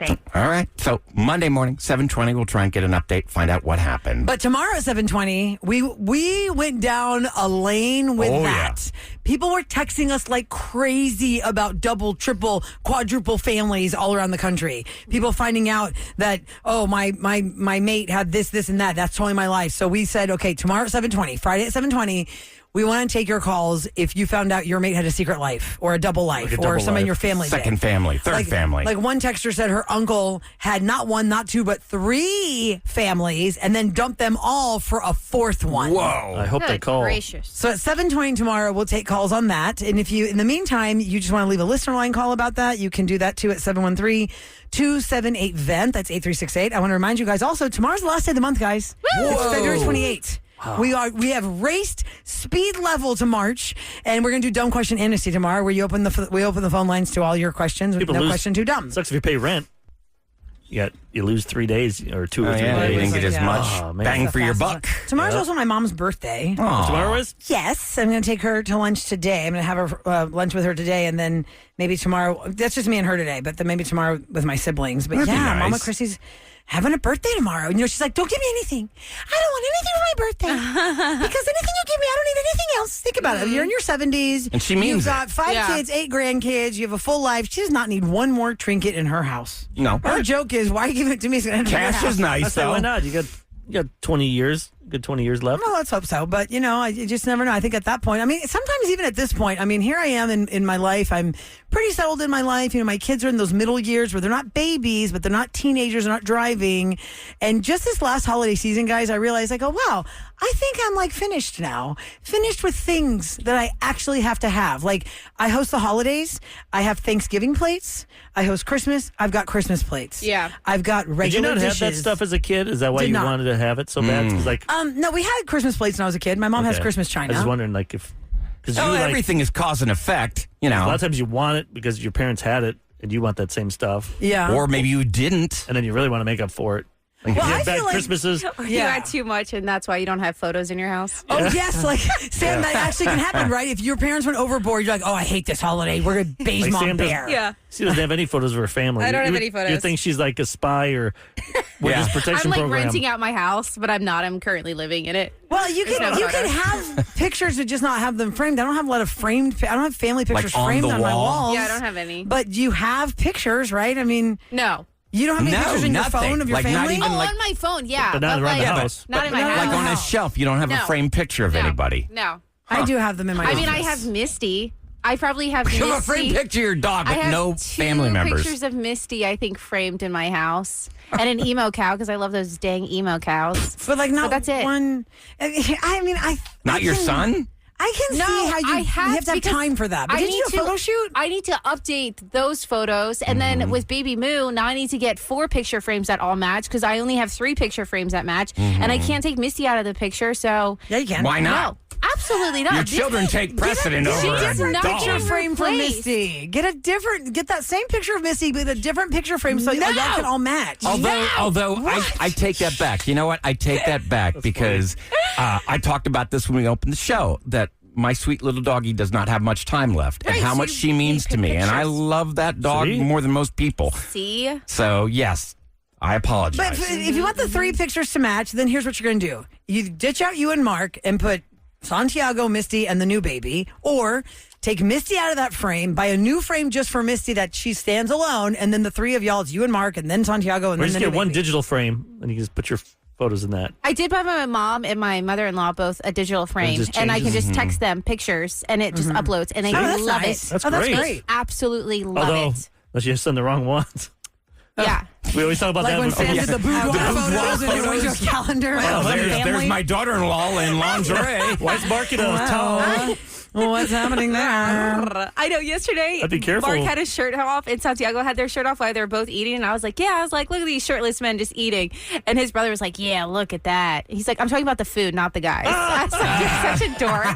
Thanks. All right. So Monday morning, 7:20, we'll try and get an update, find out what happened. But tomorrow at 7:20, we went down a lane with that. Yeah. People were texting us like crazy about double, triple, quadruple families all around the country. People finding out that, oh, my mate had this, and that. That's totally my life. So we said, okay, tomorrow at 7:20, Friday at 7:20, we want to take your calls if you found out your mate had a secret life or a double life or somebody in your family. Second family, third family. Like one texter said her uncle had not one, not two, but 3 families and then dumped them all for a 4th one. Whoa. I hope they call. Gracious. So at 7:20 tomorrow, we'll take calls on that. And if you, in the meantime, you just want to leave a listener line call about that, you can do that too at 713-278-VENT. That's 8368. I want to remind you guys also, tomorrow's the last day of the month, guys. Whoa. It's February 28th. Wow. We have raced speed level to March, and we're going to do dumb question amnesty tomorrow, where we open the phone lines to all your questions. With no question too dumb. Sucks if you pay rent. You lose 3 days or 2 or 3 days. You didn't get as much bang for your buck. Tomorrow's also my mom's birthday. Tomorrow is? Yes, I'm going to take her to lunch today. I'm going to have her lunch with her today, and then maybe tomorrow. That's just me and her today, but then maybe tomorrow with my siblings. But That'd be nice. Mama Chrissy's having a birthday tomorrow. And she's like, don't give me anything. I don't want anything for my birthday. Because anything you give me, I don't need anything else. Think about it. You're in your 70s. And she means You've got 5 kids, 8 grandkids. You have a full life. She does not need one more trinket in her house. No. Her joke is, why are you giving it to me? It's gonna Cash is nice, I say, though. why not? You got 20 years. Good 20 years left. Well, let's hope so. But, you just never know. I think at that point, sometimes even at this point, here I am in my life. I'm pretty settled in my life. My kids are in those middle years where they're not babies, but they're not teenagers, they're not driving. And just this last holiday season, guys, I realized, wow, I think I'm finished now. Finished with things that I actually have to have. Like, I host the holidays. I have Thanksgiving plates. I host Christmas. I've got Christmas plates. Yeah. I've got regular dishes. Did you not dishes. have that stuff as a kid? Is that why you wanted to have it so bad? No, we had Christmas plates when I was a kid. My mom has Christmas china. I was wondering, if... everything is cause and effect, A lot of times you want it because your parents had it, and you want that same stuff. Yeah. Or maybe you didn't. And then you really want to make up for it. Well, you I have bad feel like- Christmases. You had too much, and that's why you don't have photos in your house. Oh, yes. Sam, that actually can happen, right? If your parents went overboard, you're like, oh, I hate this holiday. We're going to beige mom Sam bear. Yeah. She doesn't have any photos of her family. I don't have any photos. You think she's like a spy or witness protection I'm program. renting out my house, but I'm not. I'm currently living in it. Well, you can have pictures and just not have them framed. I don't have a lot of framed. I don't have family pictures on framed the on my wall? walls. Yeah, I don't have any. But you have pictures, right? No. You don't have any pictures in your nothing. phone of your Not family? even On my phone, yeah. But not around the house. Not in my house. Like on a shelf, you don't have a framed picture of anybody. No. I do have them in my office. I have Misty. I probably have You Misty. have a framed picture of your dog, I but have no 2 family members. pictures of Misty, I think, framed in my house. And an emo cow, because I love those dang emo cows. But not that's it. one. Not your son? I can see how you have to have because time for that. But did you do a photo shoot? I need to update those photos. And then with Baby Moo, now I need to get 4 picture frames that all match because I only have 3 picture frames that match. And I can't take Misty out of the picture. So Yeah, you can. Why not? No, absolutely not. Your children take precedent over a not dog. Picture frame for replaced. Misty. Get that same picture of Misty with a different picture frame so y'all can all match. Although I take that back. You know what? I take that back because I talked about this when we opened the show, that my sweet little doggie does not have much time left and how much she means to me. And I love that dog more than most people. See? So, yes, I apologize. But if you want the 3 pictures to match, then here's what you're going to do. You ditch out you and Mark and put Santiago, Misty, and the new baby, or take Misty out of that frame, buy a new frame just for Misty that she stands alone, and then the 3 of y'all, it's you and Mark, and then Santiago, and Or then just the get new one baby. digital frame, and you can just put your photos in that. I did buy my mom and my mother-in-law both a digital frame, just and I can changes? just text them pictures, and it just uploads, and they that's love nice. it. That's That's great. great. Absolutely love Although, it. unless you send the wrong ones. Yeah. We always talk about Like that. when Sam did the boudoir photos and it went to a calendar. Well, there's my daughter-in-law in lingerie. Why's Mark in a towel? What's happening there? I know. Yesterday, Be careful. Mark had his shirt off, and Santiago had their shirt off while they were both eating. And I was like, look at these shirtless men just eating. And his brother was like, yeah, look at that. He's like, I'm talking about the food, not the guys. I was like, you're such a dork.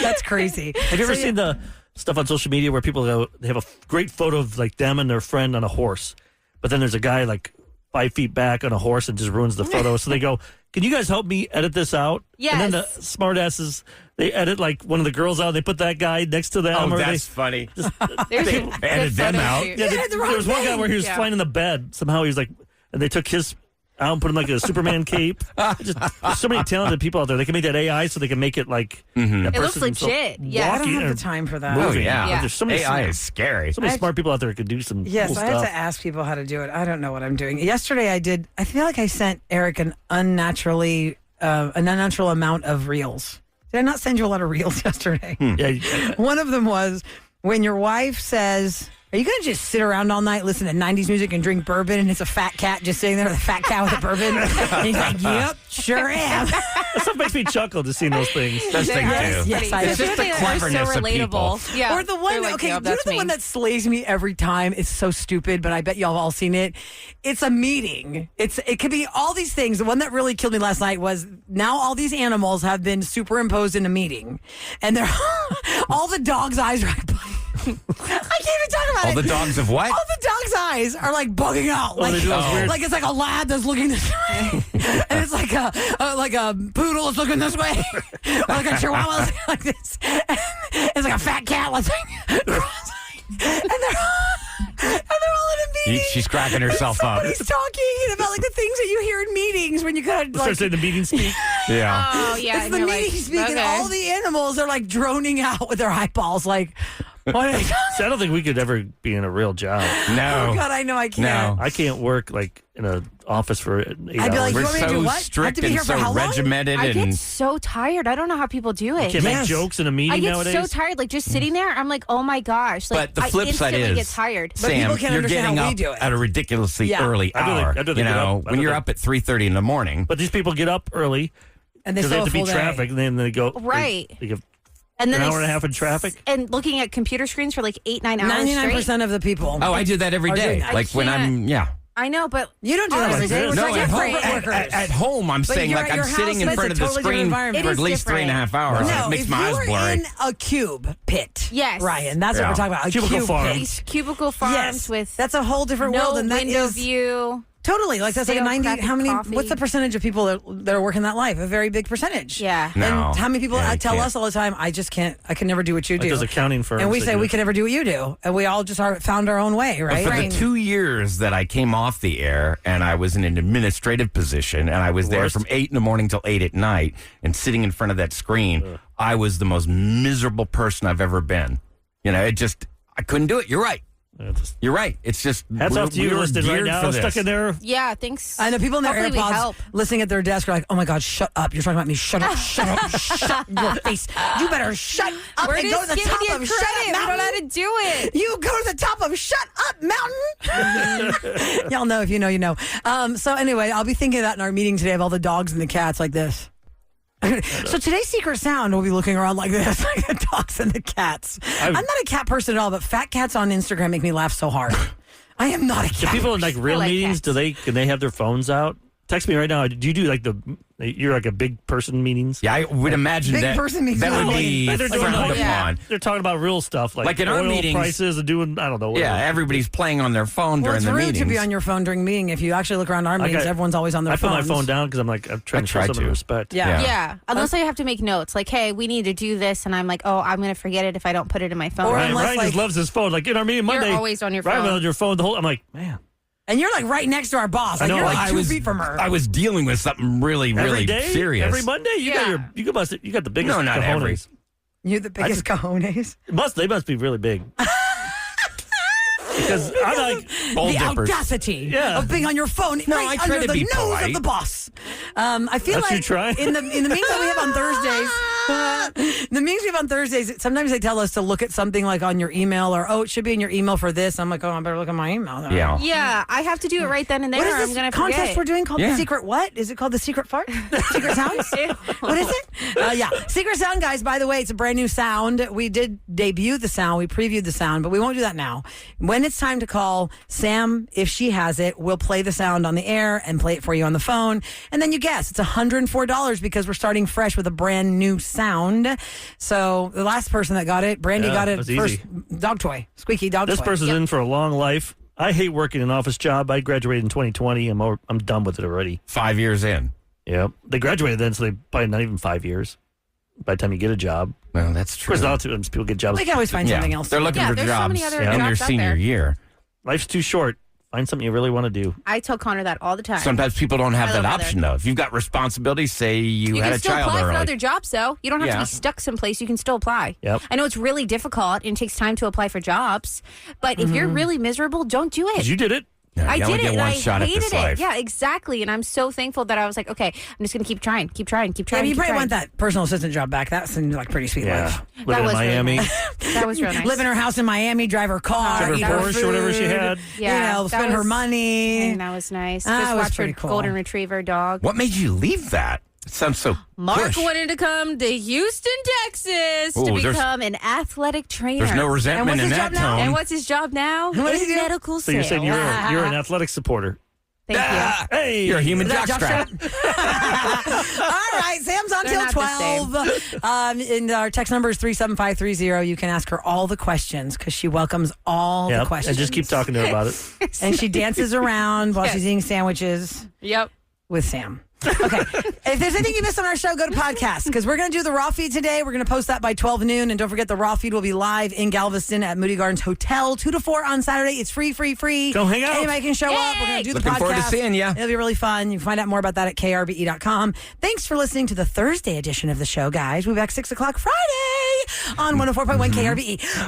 That's crazy. Have you ever seen the stuff on social media where people go, they have a great photo of like them and their friend on a horse, but then there's a guy like 5 feet back on a horse and just ruins the photo. So they go, can you guys help me edit this out? Yes. And then the smartasses, they edit like one of the girls out. They put that guy next to them. Oh, or that's funny. There's They a good edit them photo out. shoot. Yeah, Yeah, the there wrong was one guy thing. where he was Yeah. flying in the bed. Somehow he was like, and they took his out and put him like a Superman cape. There's so many talented people out there. They can make that AI so they can make it like that It looks person himself legit. Yeah. I don't walking have or the time for that. Oh, moving. yeah. Yeah. There's so many, AI is scary. so many smart people out there who could do some Yes, cool I have stuff. to ask people how to do it. I don't know what I'm doing. Yesterday, I feel like I sent Eric an unnatural amount of reels. Did I not send you a lot of reels yesterday? Yeah, One of them was when your wife says, are you going to just sit around all night, listen to 90s music and drink bourbon? And it's a fat cat just sitting there with a fat cat with a bourbon. And he's like, yep, sure am. that stuff makes me chuckle just seeing those things. Those They things are do. Yes, I pretty- am. It's just the they're cleverness so of people. relatable. Yeah. Or the one, They're like, okay, yep, do you know that's the me. one that slays me every time? It's so stupid, but I bet y'all have all seen it. It's a meeting. It could be all these things. The one that really killed me last night was now all these animals have been superimposed in a meeting, and they're all the dogs' eyes are like. I can't even talk about All it. the dogs of what? All the dogs' eyes are like bugging out. Oh, they do those weird- Like it's like a lad that's looking this way, and it's like a poodle that's looking this way, or like a chihuahua that's looking like this. And it's like a fat cat that's like cross-eyed, and they're all in a meeting. She's cracking herself up. Somebody's talking about like the things that you hear in meetings when you kind of Start like. saying the meeting speak. Yeah. Oh, yeah. It's and the you're meeting like, speak, and okay. all the animals are like droning out with their eyeballs, like, what are they talking? See, I don't think we could ever be in a real job. No. Oh God, I know I can't. No. I can't work like in an office for 8 I'd be hours. like, We're you want me to do so what? Have to strict be and here for so how long? regimented. I and get so tired. I don't know how people do it. Can't Yes. make jokes in a meeting I get nowadays. so tired. Like just sitting there, I'm like, oh my gosh. Like, But the flip I side instantly is, get tired. But people Sam, can't you're understand getting how we up do it. at a ridiculously Yeah. early I do hour. think You they get know, up. I when do you're think- up at 3:30 in the morning. But these people get up early And they because they still have to full beat day. traffic, and then they go Right. They give And then an they hour and a half in traffic. And looking at computer screens for like 8-9 hours 99% straight. of the people. Oh, I do that every Are doing day. that. Like when I'm, I know, but You don't do that ours every is day. We're No, talking at home, corporate workers. at home, I'm But saying you're like at I'm your sitting house, in it's front a of the totally different screen environment. for It at is least different. 3.5 hours. No, It makes if my eyes you were blurry. in a cube pit, Yes. Ryan, that's what Yeah. we're talking about. A Cubicle cube farm. pit. these cubicle farms Yes, with that's a whole different no world, and that window is view. totally like that's like a Stale 90. crappy How many? coffee. What's the percentage of people that are working that life? A very big percentage. Yeah. No. And how many people Yeah, you tell can't. us all the time? I just can't. I can never do what you Like do. those accounting firms. And we that say do we it. can never do what you do, and we all just found our own way, But right? for Right. the 2 years that I came off the air and I was in an administrative position and I was there Worst. from 8 in the morning till 8 at night and sitting in front of that screen, I was the most miserable person I've ever been. You know, I couldn't do it. You're right. You're right. It's just Hats off to you we were listening right geared now. for Stuck this. in there. Yeah, thanks. I know people in their Hopefully we AirPods help. listening at their desk are like, "Oh my God, shut up! You're talking about me. Shut up! Shut up! Shut your face! You better shut up We're and go to just the giving top you of credit. Shut Up We don't know how Mountain. to do it. You go to the top of Shut Up Mountain." Y'all know if you know, you know. So anyway, I'll be thinking of that in our meeting today of all the dogs and the cats like this. So today's secret sound will be looking around like this, like the dogs and the cats. I'm not a cat person at all, but fat cats on Instagram make me laugh so hard. I am not a Do cat. people in like real like meetings? cats. Can they have their phones out? Text me right now. Do you do like you're like a big person meetings? Yeah, I would imagine Big that person means that would no. be Like they're doing frowned like- upon. They're talking about real stuff Like in our oil meetings- prices and doing I don't know. Yeah, whatever. everybody's playing on their phone Well, during it's the rude meetings. to be on your phone during a meeting. If you actually look around our meetings, everyone's always on their I put phones. my phone down because I'm like I'm trying to show try some to. respect. Yeah. Yeah. Unless I have to make notes, like, hey, we need to do this, and I'm like, oh, I'm going to forget it if I don't put it in my phone. Or Ryan, unless, Ryan like- just loves his phone. Like in our meeting You're Monday, always on your Ryan phone. was on your phone the whole. I'm like, man, And you're like right next to our boss. I Like know, you're like, like 2 feet from her. I was dealing with something really, every really day, serious. every Monday, you Yeah. you got the biggest. No, not cojones. every. You're the biggest cojones. They must be really big. Because I'm like, Bold The dippers. audacity Yeah. of being on your phone No, right I try under to the be nose polite. of the boss. I feel That's like you trying? in the meetings that we have on Thursdays, the meetings we have on Thursdays, sometimes they tell us to look at something like on your email or, oh, it should be in your email for this. I'm like, oh, I better look at my email. Then. Yeah. Yeah, I have to do it right then and there. What is or I'm this going to contest forget. we're doing called Yeah. the Secret what? Is it called the Secret Fart? Secret Sounds? What is it? Yeah. Secret Sound, guys, by the way, it's a brand new sound. We did debut the sound. We previewed the sound, but we won't do that now. When it's time to call Sam, if she has it, we'll play the sound on the air and play it for you on the phone. And then you guess. It's $104 because we're starting fresh with a brand new sound. So the last person that got it, Brandy Yeah, got it that's first. easy. Dog toy. Squeaky dog this toy. person's in for a long life. I hate working an office job. I graduated in 2020. I'm done with it already. 5 years in. Yep. They graduated then, so they probably not even 5 years by the time you get a job. Well, that's true. Of course, not people get jobs. They can always find something else. They're looking for there's so jobs many other in their jobs out senior there. year. Life's too short. Find something you really want to do. I tell Connor that all the time. Sometimes people don't have I that love option, though. If you've got responsibilities, say you had can a still child apply for early. other jobs, though. You don't have to Yeah. be stuck someplace. You can still apply. Yep. I know it's really difficult and it takes time to apply for jobs, but if you're really miserable, don't do it. 'Cause you did it. Yeah, I you did only it, get and one I shot at hated this it. life. Yeah, exactly. And I'm so thankful that I was like, okay, I'm just going to keep trying. Yeah, but you probably want that personal assistant job back. That seemed like pretty sweet life. Living in was Miami. Really nice. That was real nice. Live in her house in Miami, drive her car, Drive her eat her Porsche or whatever she food, had. Yeah, that spend her was- money. And that was nice. That Just was watch her pretty cool. golden retriever dog. What made you leave that? It sounds so Mark push. wanted to come to Houston, Texas to Ooh, there's- become an athletic trainer. There's no resentment what's in his that job now? tone. And what's his job now? What does he do? Medical So you're saying you're an athletic supporter. Thank Ah, Hey, you're a human Is that jockstrap. All right, Sam's on They're till not the 12. And our text number is 37530. You can ask her all the questions because she welcomes all the questions. and just keep talking to her about it. And she dances around while Yes. she's eating sandwiches you. Yep. with Sam. Okay. If there's anything you missed on our show, go to podcast because we're going to do the raw feed today. We're going to post that by 12 noon. And don't forget, the raw feed will be live in Galveston at Moody Gardens Hotel, 2 to 4 on Saturday. It's free. Go hang out. Anybody can show up. We're going to do the Looking podcast. forward to seeing ya. It'll be really fun. You can find out more about that at krbe.com. Thanks for listening to the Thursday edition of the show, guys. We'll be back 6 o'clock Friday on 104.1 KRBE.